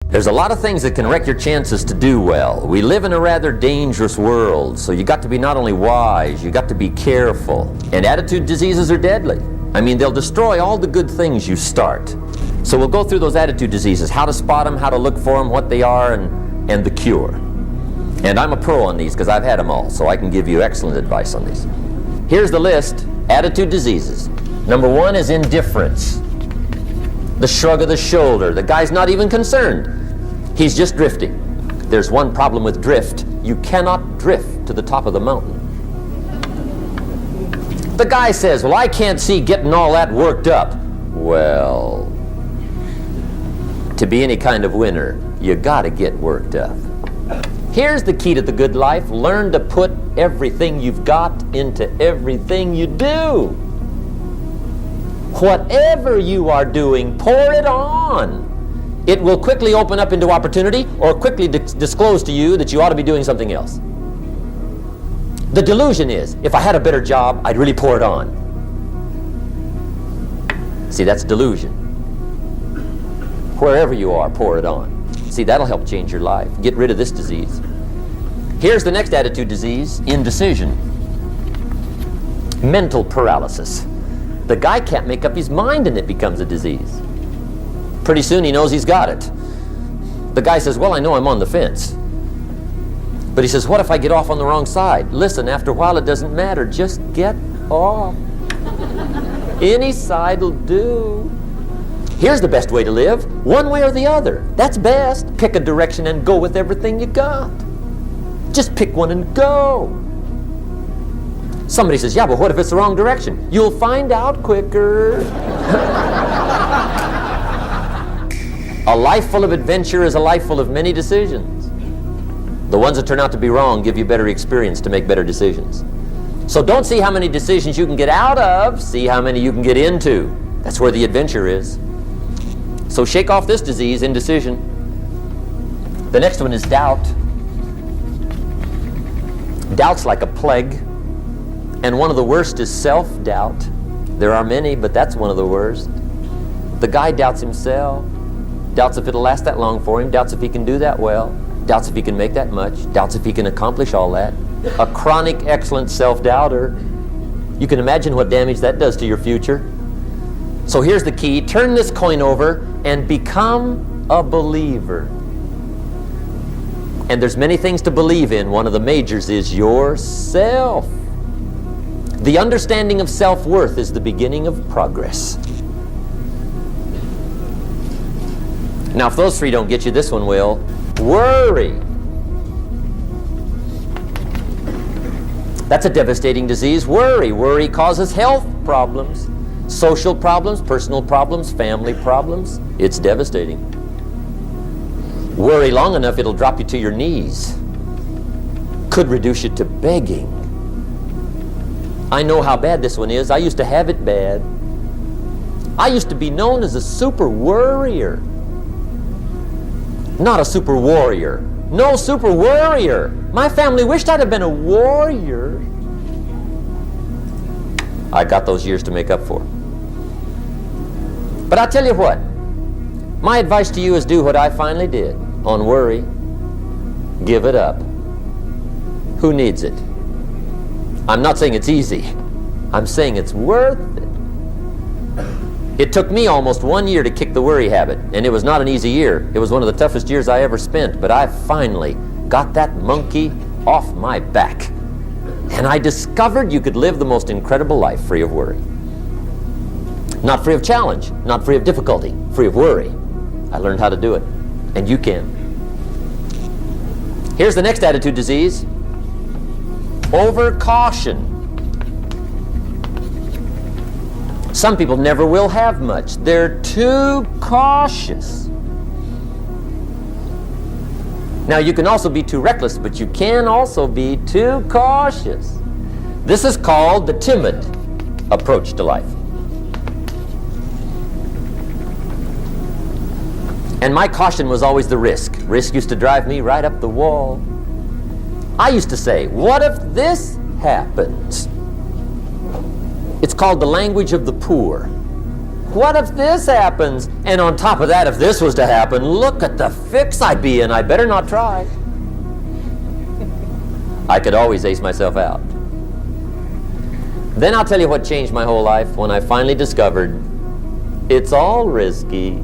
There's a lot of things that can wreck your chances to do well. We live in a rather dangerous world, so you got to be not only wise, you got to be careful. And attitude diseases are deadly. I mean, they'll destroy all the good things you start. So we'll go through those attitude diseases, how to spot them, how to look for them, what they are, and the cure. And I'm a pro on these because I've had them all, so I can give you excellent advice on these. Here's the list, attitude diseases. Number 1 is indifference. The shrug of the shoulder. The guy's not even concerned. He's just drifting. There's one problem with drift. You cannot drift to the top of the mountain. The guy says, well, I can't see getting all that worked up. Well, to be any kind of winner, you gotta get worked up. Here's the key to the good life. Learn to put everything you've got into everything you do. Whatever you are doing, pour it on. It will quickly open up into opportunity or quickly disclose to you that you ought to be doing something else. The delusion is, if I had a better job, I'd really pour it on. See, that's delusion. Wherever you are, pour it on. See, that'll help change your life. Get rid of this disease. Here's the next attitude disease, indecision. Mental paralysis. The guy can't make up his mind and it becomes a disease. Pretty soon he knows he's got it. The guy says, well, I know I'm on the fence. But he says, what if I get off on the wrong side? Listen, after a while it doesn't matter. Just get off. Any side will do. Here's the best way to live. One way or the other. That's best. Pick a direction and go with everything you got. Just pick one and go. Somebody says, yeah, but what if it's the wrong direction? You'll find out quicker. A life full of adventure is a life full of many decisions. The ones that turn out to be wrong give you better experience to make better decisions. So don't see how many decisions you can get out of, see how many you can get into. That's where the adventure is. So shake off this disease, indecision. The next one is doubt. Doubt's like a plague. And one of the worst is self-doubt. There are many, but that's one of the worst. The guy doubts himself. Doubts if it'll last that long for him. Doubts if he can do that well. Doubts if he can make that much. Doubts if he can accomplish all that. A chronic, excellent self-doubter. You can imagine what damage that does to your future. So here's the key. Turn this coin over and become a believer. And there's many things to believe in. One of the majors is yourself. The understanding of self-worth is the beginning of progress. Now, if those three don't get you, this one will. Worry. That's a devastating disease. Worry. Worry causes health problems, social problems, personal problems, family problems. It's devastating. Worry long enough, it'll drop you to your knees. Could reduce you to begging. I know how bad this one is. I used to have it bad. I used to be known as a super worrier. Not a super warrior. No, super worrier. My family wished I'd have been a warrior. I got those years to make up for. But I tell you what, my advice to you is do what I finally did on worry. Give it up. Who needs it? I'm not saying it's easy. I'm saying it's worth it. It took me almost 1 year to kick the worry habit, and it was not an easy year. It was one of the toughest years I ever spent, but I finally got that monkey off my back. And I discovered you could live the most incredible life free of worry. Not free of challenge, not free of difficulty, free of worry. I learned how to do it, and you can. Here's the next attitude disease. Over-caution. Some people never will have much. They're too cautious. Now, you can also be too reckless, but you can also be too cautious. This is called the timid approach to life. And my caution was always the risk. Risk used to drive me right up the wall. I used to say, what if this happens? It's called the language of the poor. What if this happens? And on top of that, if this was to happen, look at the fix I'd be in. I better not try. I could always ace myself out. Then I'll tell you what changed my whole life when I finally discovered it's all risky.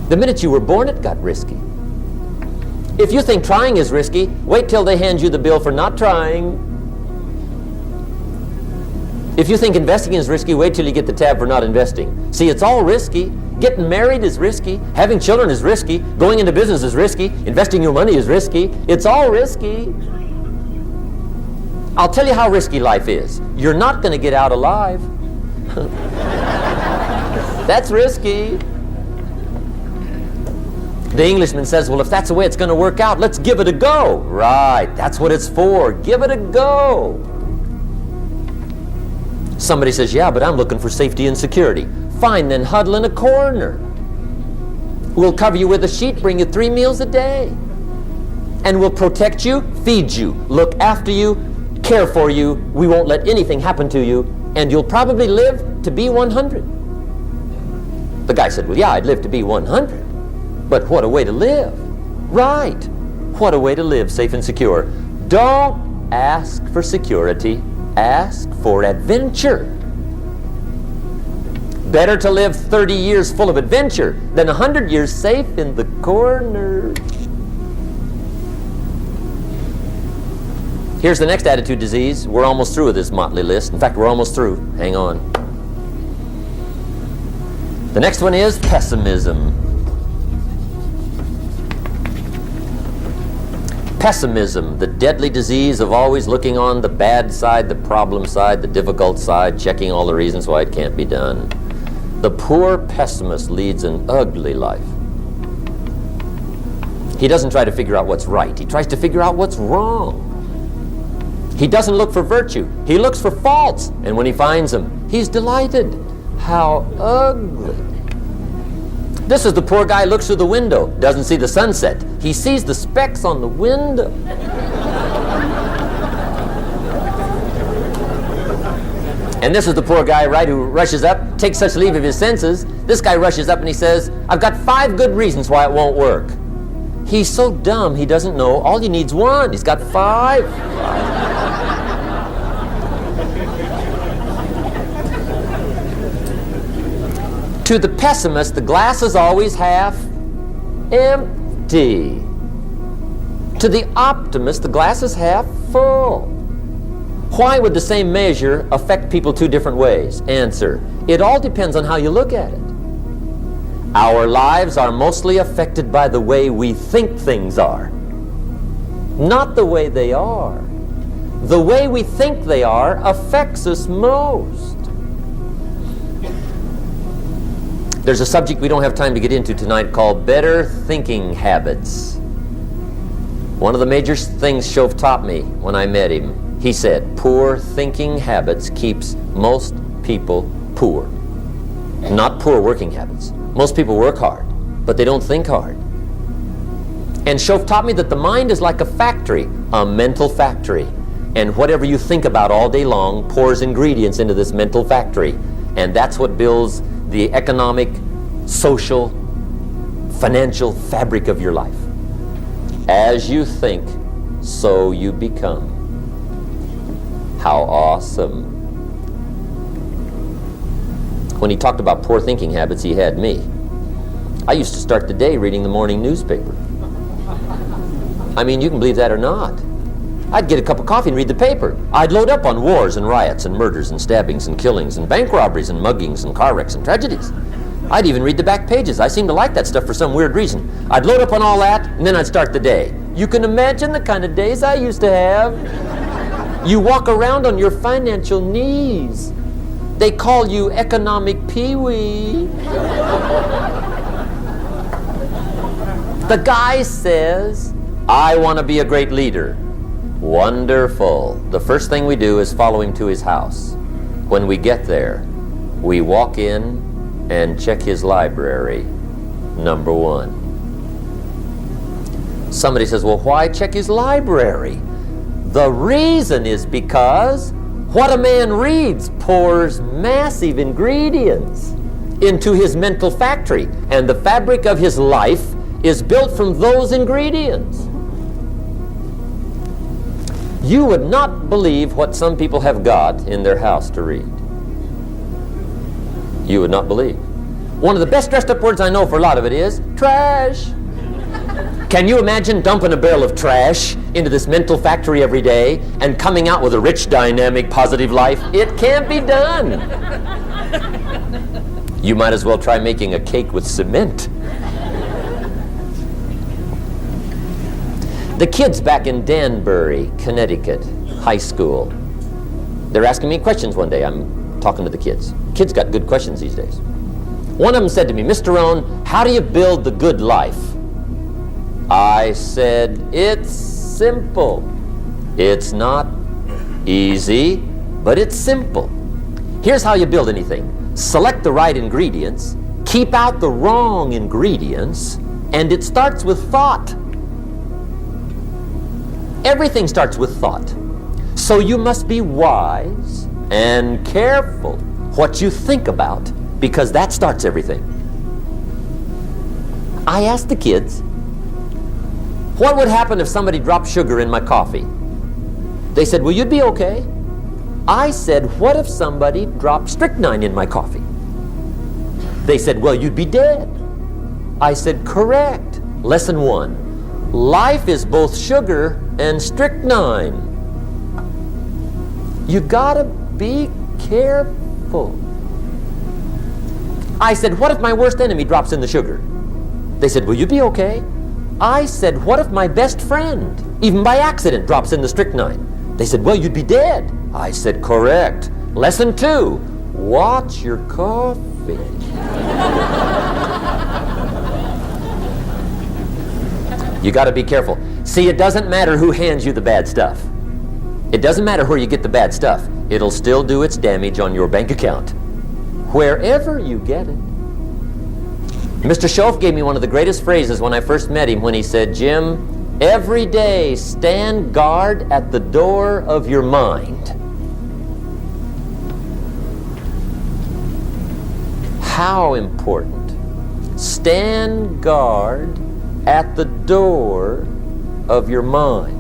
The minute you were born, it got risky. If you think trying is risky, wait till they hand you the bill for not trying. If you think investing is risky, wait till you get the tab for not investing. See, it's all risky. Getting married is risky. Having children is risky. Going into business is risky. Investing your money is risky. It's all risky. I'll tell you how risky life is. You're not going to get out alive. That's risky. The Englishman says, well, if that's the way it's going to work out, let's give it a go. Right, that's what it's for. Give it a go. Somebody says, yeah, but I'm looking for safety and security. Fine, then huddle in a corner. We'll cover you with a sheet, bring you 3 meals a day. And we'll protect you, feed you, look after you, care for you. We won't let anything happen to you. And you'll probably live to be 100. The guy said, well, yeah, I'd live to be 100. But what a way to live. Right. What a way to live safe and secure. Don't ask for security. Ask for adventure. Better to live 30 years full of adventure than 100 years safe in the corner. Here's the next attitude disease. We're almost through with this motley list. In fact, we're almost through. Hang on. The next one is pessimism. Pessimism, the deadly disease of always looking on the bad side, the problem side, the difficult side, checking all the reasons why it can't be done. The poor pessimist leads an ugly life. He doesn't try to figure out what's right. He tries to figure out what's wrong. He doesn't look for virtue. He looks for faults. And when he finds them, he's delighted. How ugly. This is the poor guy looks through the window, doesn't see the sunset. He sees the specks on the window. And this is the poor guy, right, who rushes up, takes such leave of his senses. This guy rushes up and he says, I've got 5 good reasons why it won't work. He's so dumb he doesn't know all he needs 1. He's got 5. To the pessimist, the glass is always half empty. To the optimist, the glass is half full. Why would the same measure affect people 2 different ways? Answer, it all depends on how you look at it. Our lives are mostly affected by the way we think things are, not the way they are. The way we think they are affects us most. There's a subject we don't have time to get into tonight called better thinking habits. One of the major things Shove taught me when I met him, he said, poor thinking habits keeps most people poor. Not poor working habits. Most people work hard, but they don't think hard. And Shove taught me that the mind is like a factory, a mental factory. And whatever you think about all day long pours ingredients into this mental factory. And that's what builds the economic, social, financial fabric of your life. As you think, so you become. How awesome. When he talked about poor thinking habits, he had me. I used to start the day reading the morning newspaper. I mean, you can believe that or not. I'd get a cup of coffee and read the paper. I'd load up on wars and riots and murders and stabbings and killings and bank robberies and muggings and car wrecks and tragedies. I'd even read the back pages. I seem to like that stuff for some weird reason. I'd load up on all that, and then I'd start the day. You can imagine the kind of days I used to have. You walk around on your financial knees. They call you economic peewee. The guy says, I want to be a great leader. Wonderful. The first thing we do is follow him to his house. When we get there, we walk in and check his library, number 1. Somebody says, well, why check his library? The reason is because What a man reads pours massive ingredients into his mental factory, and the fabric of his life is built from those ingredients. You would not believe what some people have got in their house to read. You would not believe. One of the best dressed up words I know for a lot of it is trash. Can you imagine dumping a barrel of trash into this mental factory every day and coming out with a rich, dynamic, positive life? It can't be done. You might as well try making a cake with cement. The kids back in Danbury, Connecticut, high school, they're asking me questions one day. I'm talking to the kids. Kids got good questions these days. One of them said to me, Mr. Rohn, how do you build the good life? I said, it's simple. It's not easy, but it's simple. Here's how you build anything. Select the right ingredients, keep out the wrong ingredients, and it starts with thought. Everything starts with thought. So you must be wise and careful what you think about, because that starts everything. I asked the kids, what would happen if somebody dropped sugar in my coffee? They said, well, you'd be okay. I said, what if somebody dropped strychnine in my coffee? They said, well, you'd be dead. I said, correct. Lesson 1. Life is both sugar and strychnine. You gotta be careful. I said, what if my worst enemy drops in the sugar? They said, will you be okay? I said, what if my best friend, even by accident, drops in the strychnine? They said, well, you'd be dead. I said, correct. Lesson 2, watch your coffee. You got to be careful. See, it doesn't matter who hands you the bad stuff. It doesn't matter where you get the bad stuff. It'll still do its damage on your bank account, wherever you get it. Mr. Schoaf gave me one of the greatest phrases when I first met him, when he said, Jim, every day stand guard at the door of your mind. How important. Stand guard at the door of your mind.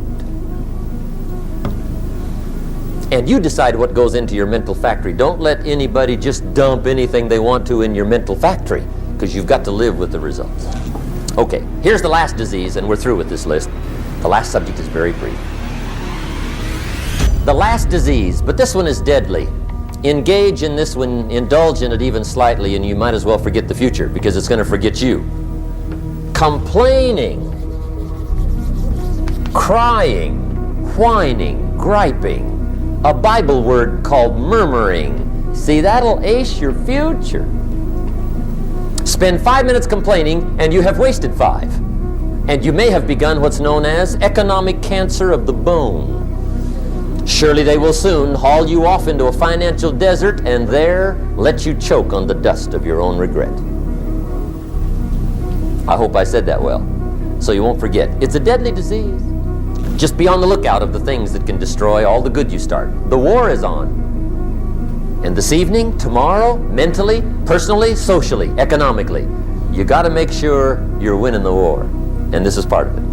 And you decide what goes into your mental factory. Don't let anybody just dump anything they want to in your mental factory, because you've got to live with the results. Okay, here's the last disease, and we're through with this list. The last subject is very brief. The last disease, but this one is deadly. Engage in this one, indulge in it even slightly, and you might as well forget the future, because it's going to forget you. Complaining, crying, whining, griping. A Bible word called murmuring. See, that'll ace your future. Spend 5 minutes complaining, and you have wasted 5. And you may have begun what's known as economic cancer of the bone. Surely they will soon haul you off into a financial desert, and there let you choke on the dust of your own regret. I hope I said that well, so you won't forget. It's a deadly disease. Just be on the lookout of the things that can destroy all the good you start. The war is on. And this evening, tomorrow, mentally, personally, socially, economically, you got to make sure you're winning the war. And this is part of it.